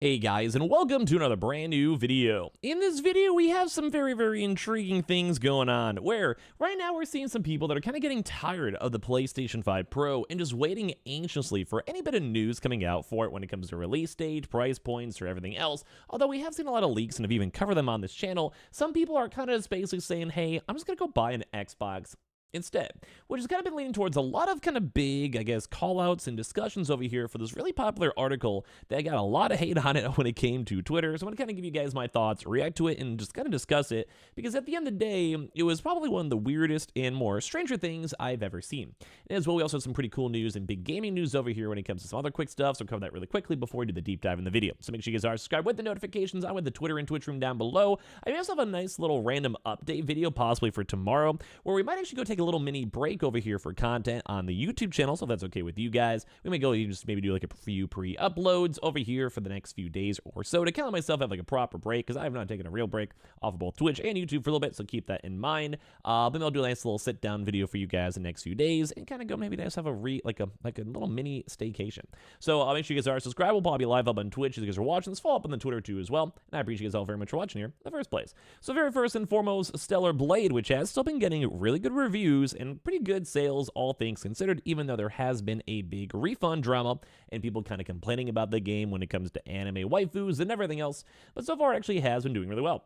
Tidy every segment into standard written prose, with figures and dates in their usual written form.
Hey guys, and welcome to another brand new video. In this video, we have some very intriguing things going on, where right now we're seeing some people that are kind of getting tired of the PlayStation 5 Pro and just waiting anxiously for any bit of news coming out for it when it comes to release date, price points, or everything else. Although we have seen a lot of leaks and have even covered them on this channel, some people are kind of just basically saying, hey, I'm just gonna go buy an Xbox instead, which has kind of been leaning towards a lot of kind of big, I guess, call-outs and discussions over here for this really popular article that got a lot of hate on it when it came to Twitter. So I'm going to kind of give you guys my thoughts, react to it, and just kind of discuss it, because at the end of the day, it was probably one of the weirdest and more stranger things I've ever seen. And as well, we also have some pretty cool news and big gaming news over here when it comes to some other quick stuff, so I'll cover that really quickly before we do the deep dive in the video. So make sure you guys are subscribed with the notifications on with the Twitter and Twitch room down below. I may also have a nice little random update video, possibly for tomorrow, where we might actually go take a little mini break over here for content on the YouTube channel, so if that's okay with you guys. We may go just maybe do like a few pre-uploads over here for the next few days or so to kind of myself have like a proper break, because I have not taken a real break off of both Twitch and YouTube for a little bit, so keep that in mind. But maybe I'll do a nice little sit-down video for you guys in the next few days and kind of go maybe just have a like a little mini staycation. So I'll make sure you guys are subscribed. We'll probably be live up on Twitch as you guys are watching this. Follow up on the Twitter too as well, and I appreciate you guys all very much for watching here in the first place. So very first and foremost, Stellar Blade, which has still been getting really good reviews and pretty good sales, all things considered, even though there has been a big refund drama and people kind of complaining about the game when it comes to anime waifus and everything else. But so far, it actually has been doing really well.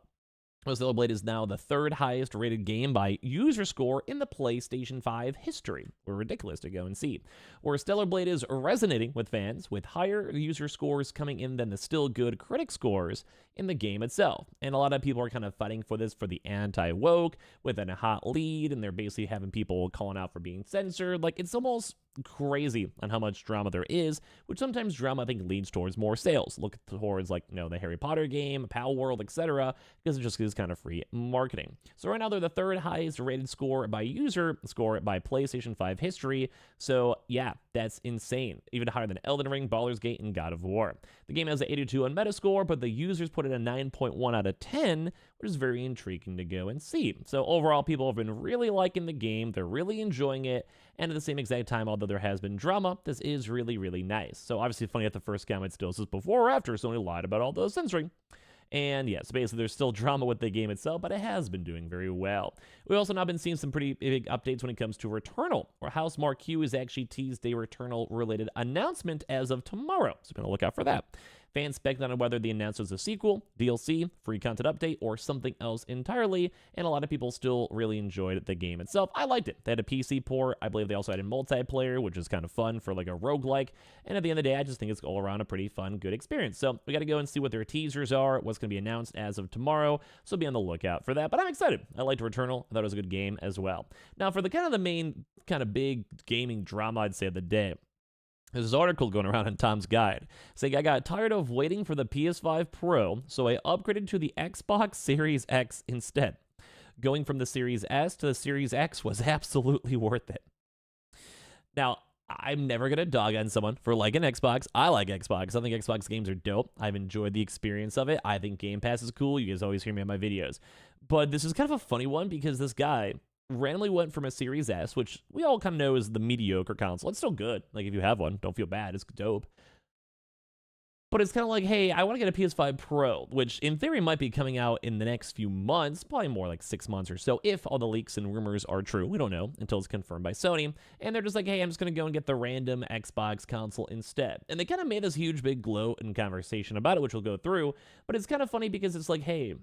Stellar Blade is now the third highest rated game by user score in the PlayStation 5 history. We're ridiculous to go and see. Where Stellar Blade is resonating with fans, with higher user scores coming in than the still good critic scores in the game itself. And a lot of people are kind of fighting for this for the anti-woke, with a hot lead, and they're basically having people calling out for being censored. Like, it's almost crazy on how much drama there is, which sometimes drama I think leads towards more sales. Look towards like, the Harry Potter game, Pal World, etc., because it just is kind of free marketing. So right now they're the third highest rated score by user score by PlayStation 5 history. So yeah, that's insane. Even higher than Elden Ring, Baldur's Gate, and God of War. The game has an 82 on Metascore, but the users put it a 9.1 out of 10, which is very intriguing to go and see. So overall, people have been really liking the game. They're really enjoying it. And at the same exact time, although there has been drama, this is really nice. So obviously funny at the first comment still says before or after Sony lied about all those censoring. And yeah, so basically there's still drama with the game itself, but it has been doing very well. We've also now been seeing some pretty big updates when it comes to Returnal, where House Mark Q has actually teased a Returnal-related announcement as of tomorrow, so be on the lookout for that. Fans speculated on whether the announcement was a sequel, DLC, free content update, or something else entirely, and a lot of people still really enjoyed the game itself. I liked it. They had a PC port. I believe they also added multiplayer, which is kind of fun for like a roguelike, and at the end of the day, I just think it's all around a pretty fun, good experience. So we got to go and see what their teasers are, what's going to be announced as of tomorrow, so be on the lookout for that. But I'm excited. I liked Returnal. I thought it was a good game as well. Now, for the kind of the main kind of big gaming drama, I'd say, of the day, there's this article going around in Tom's Guide saying, I got tired of waiting for the PS5 Pro, so I upgraded to the Xbox Series X instead. Going from the Series S to the Series X was absolutely worth it. Now, I'm never going to dog on someone for liking Xbox. I like Xbox. I think Xbox games are dope. I've enjoyed the experience of it. I think Game Pass is cool. You guys always hear me on my videos. But this is kind of a funny one because this guy randomly went from a Series S, which we all kind of know is the mediocre console. It's still good. Like, if you have one, don't feel bad. It's dope. But it's kind of like, hey, I want to get a PS5 Pro, which in theory might be coming out in the next few months, probably more like 6 months or so, if all the leaks and rumors are true. We don't know until it's confirmed by Sony. And they're just like, hey, I'm just going to go and get the random Xbox console instead. And they kind of made this huge big gloat and conversation about it, which we'll go through. But it's kind of funny because it's like, hey,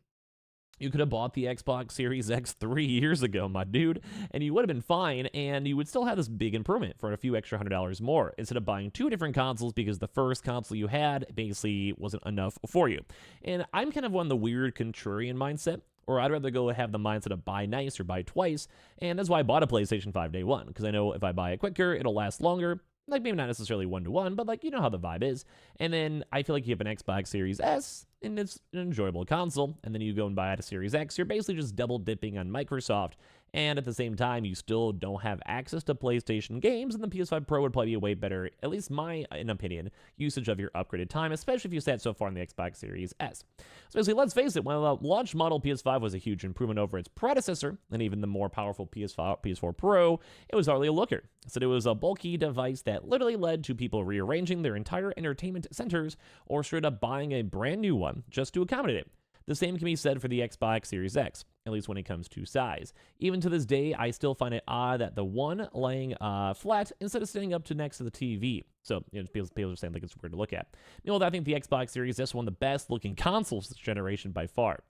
you could have bought the Xbox Series X 3 years ago, my dude, and you would have been fine, and you would still have this big improvement for a few extra $100 more, instead of buying two different consoles because the first console you had basically wasn't enough for you. And I'm kind of on the weird contrarian mindset, or I'd rather go have the mindset of buy nice or buy twice, and that's why I bought a PlayStation 5 day one, because I know if I buy it quicker, it'll last longer. Like, maybe not necessarily one-to-one, but, like, you know how the vibe is. And then I feel like you have an Xbox Series S, and it's an enjoyable console, and then you go and buy it a Series X. You're basically just double-dipping on Microsoft And at the same time, you still don't have access to PlayStation games, and the PS5 Pro would probably be a way better, at least my opinion, usage of your upgraded time, especially if you sat so far in the Xbox Series S. So basically, let's face it, while the launch model PS5 was a huge improvement over its predecessor, and even the more powerful PS4 Pro, it was hardly a looker. So it was a bulky device that literally led to people rearranging their entire entertainment centers or straight up buying a brand new one just to accommodate it. The same can be said for the Xbox Series X, at least when it comes to size. Even to this day, I still find it odd that the one laying flat instead of standing up to next to the TV. So people are saying like it's weird to look at. Meanwhile, I think the Xbox Series S is one of the best looking consoles this generation by far.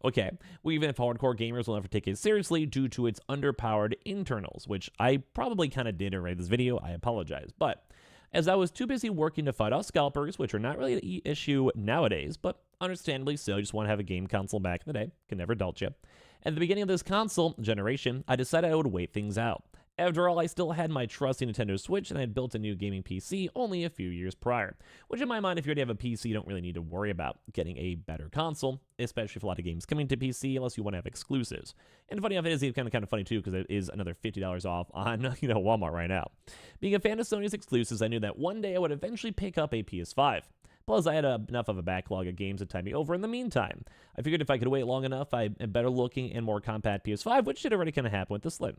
Okay, well, even if hardcore gamers will never take it seriously due to its underpowered internals, which I probably kind of did already in this video, I apologize. But as I was too busy working to fight off scalpers, which are not really an issue nowadays, but understandably so, just want to have a game console back in the day, can never adult you. At the beginning of this console generation, I decided I would wait things out. After all, I still had my trusty Nintendo Switch, and I had built a new gaming PC only a few years prior, which in my mind, if you already have a PC, you don't really need to worry about getting a better console, especially if a lot of games coming to PC, unless you want to have exclusives. And funny enough, it is kind of funny too, because it is another $50 off on Walmart right now. Being a fan of Sony's exclusives, I knew that one day I would eventually pick up a PS5. Plus, I had enough of a backlog of games to tide me over in the meantime. I figured if I could wait long enough, a better looking and more compact PS5, which did already kind of happen with the Slim.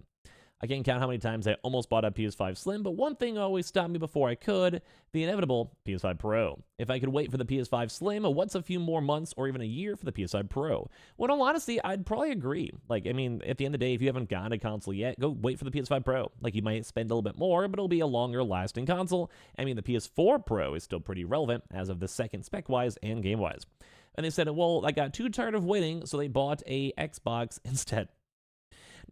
I can't count how many times I almost bought a PS5 Slim, but one thing always stopped me before I could, the inevitable PS5 Pro. If I could wait for the PS5 Slim, what's a few more months or even a year for the PS5 Pro? Well, in all honesty, I'd probably agree. At the end of the day, if you haven't gotten a console yet, go wait for the PS5 Pro. You might spend a little bit more, but it'll be a longer lasting console. The PS4 Pro is still pretty relevant as of the second spec-wise and game-wise. And they said, well, I got too tired of waiting, so they bought a Xbox instead.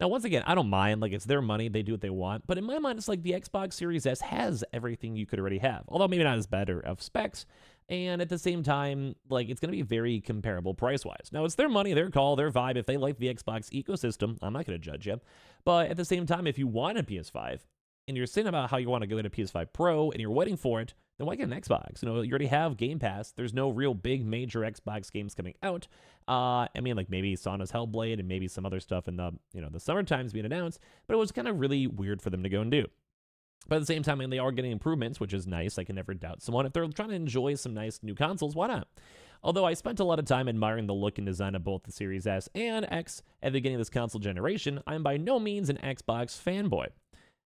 Now, once again, I don't mind. It's their money. They do what they want. But in my mind, it's like the Xbox Series S has everything you could already have, although maybe not as better of specs. And at the same time, it's going to be very comparable price-wise. Now, it's their money, their call, their vibe. If they like the Xbox ecosystem, I'm not going to judge you. But at the same time, if you want a PS5, and you're saying about how you want to go get a PS5 Pro, and you're waiting for it, then why get an Xbox? You already have Game Pass. There's no real big major Xbox games coming out. Maybe Sona's Hellblade and maybe some other stuff in the, the summer times being announced, but it was kind of really weird for them to go and do. But at the same time, they are getting improvements, which is nice. I can never doubt someone. If they're trying to enjoy some nice new consoles, why not? Although I spent a lot of time admiring the look and design of both the Series S and X at the beginning of this console generation, I'm by no means an Xbox fanboy.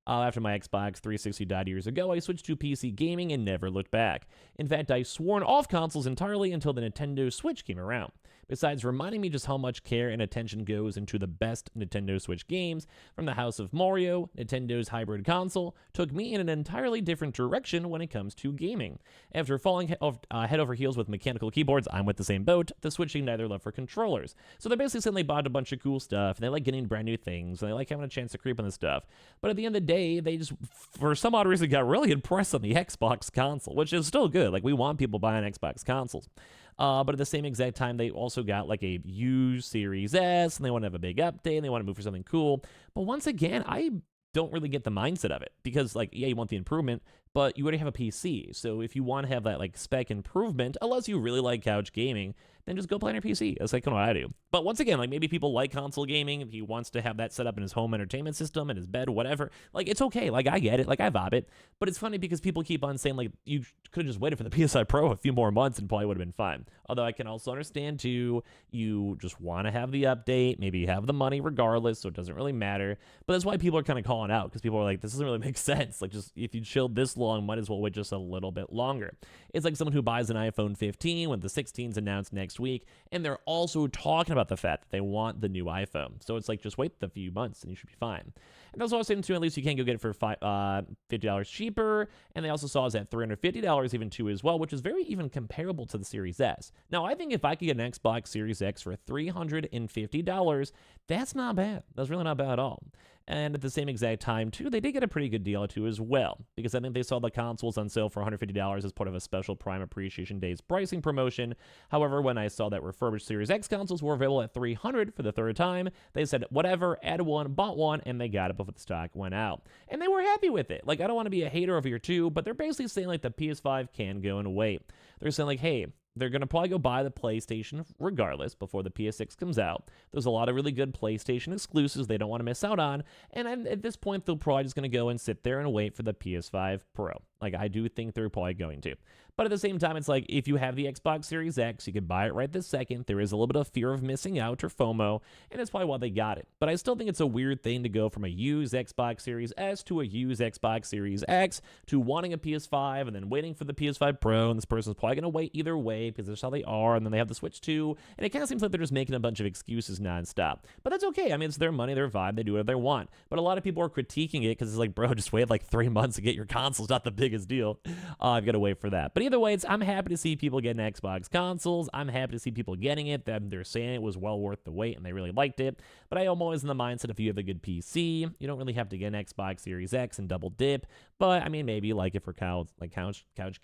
After my Xbox 360 died years ago, I switched to PC gaming and never looked back. In fact, I sworn off consoles entirely until the Nintendo Switch came around. Besides reminding me just how much care and attention goes into the best Nintendo Switch games, from the House of Mario, Nintendo's hybrid console took me in an entirely different direction when it comes to gaming. After falling head over heels with mechanical keyboards, I'm with the same boat, the Switch neither love for controllers. So they're basically saying they bought a bunch of cool stuff, and they like getting brand new things, and they like having a chance to creep on this stuff. But at the end of the day, they just, for some odd reason, got really impressed on the Xbox console, which is still good. We want people buying Xbox consoles. But at the same exact time, they also got a used Series S, and they want to have a big update, and they want to move for something cool. But once again, I don't really get the mindset of it, because yeah, you want the improvement, but you already have a PC. So if you want to have that spec improvement, unless you really like couch gaming, then just go play on your PC. That's kind of what I do. But once again, maybe people like console gaming. If he wants to have that set up in his home entertainment system, in his bed, whatever, it's okay. I get it. I vibe it. But it's funny because people keep on saying, you could have just waited for the PS5 Pro a few more months and probably would have been fine. Although I can also understand, too, you just want to have the update. Maybe you have the money regardless, so it doesn't really matter. But that's why people are kind of calling out, because people are like, this doesn't really make sense. Just if you chilled this long, might as well wait just a little bit longer. It's like someone who buys an iPhone 15 when the 16's announced next week, and they're also talking about the fact that they want the new iPhone. So it's just wait a few months and you should be fine. And that's what I was saying too, at least you can go get it for $50 cheaper, and they also saw us at $350 even too as well, which is very even comparable to the Series S. Now, I think if I could get an Xbox Series X for $350, that's not bad. That's really not bad at all. And at the same exact time, too, they did get a pretty good deal, too, as well, because I think they saw the consoles on sale for $150 as part of a special Prime Appreciation Days pricing promotion. However, when I saw that refurbished Series X consoles were available at $300 for the third time, they said, whatever, add one, bought one, and they got it before the stock went out. And they were happy with it. I don't want to be a hater over here, too, but they're basically saying, the PS5 can go and wait. They're saying, hey, they're going to probably go buy the PlayStation regardless before the PS6 comes out. There's a lot of really good PlayStation exclusives they don't want to miss out on. And at this point, they're probably just going to go and sit there and wait for the PS5 Pro. Like, I do think they're probably going to. But at the same time, it's like, if you have the Xbox Series X, you can buy it right this second. There is a little bit of fear of missing out or FOMO, and that's probably why they got it. But I still think it's a weird thing to go from a used Xbox Series S to a used Xbox Series X to wanting a PS5 and then waiting for the PS5 Pro, and this person's probably going to wait either way because that's how they are, and then they have the Switch 2, and it kind of seems like they're just making a bunch of excuses nonstop. But that's okay. I mean, it's their money, their vibe. They do whatever they want. But a lot of people are critiquing it because it's like, bro, just wait like 3 months to get your console. It's not the biggest deal. I've got to wait for that. But either way, I'm happy to see people getting Xbox consoles. I'm happy to see people getting it. They're saying it was well worth the wait and they really liked it. But I am always in the mindset, if you have a good PC, you don't really have to get an Xbox Series X and double dip. But I mean, maybe like if for couch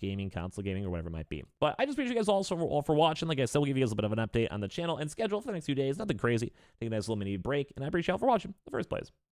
gaming, console gaming, or whatever it might be. But I just appreciate you guys all for watching. Like I said, we'll give you guys a bit of an update on the channel and schedule for the next few days. Nothing crazy. Take a nice little mini break, and I appreciate y'all for watching in the first place.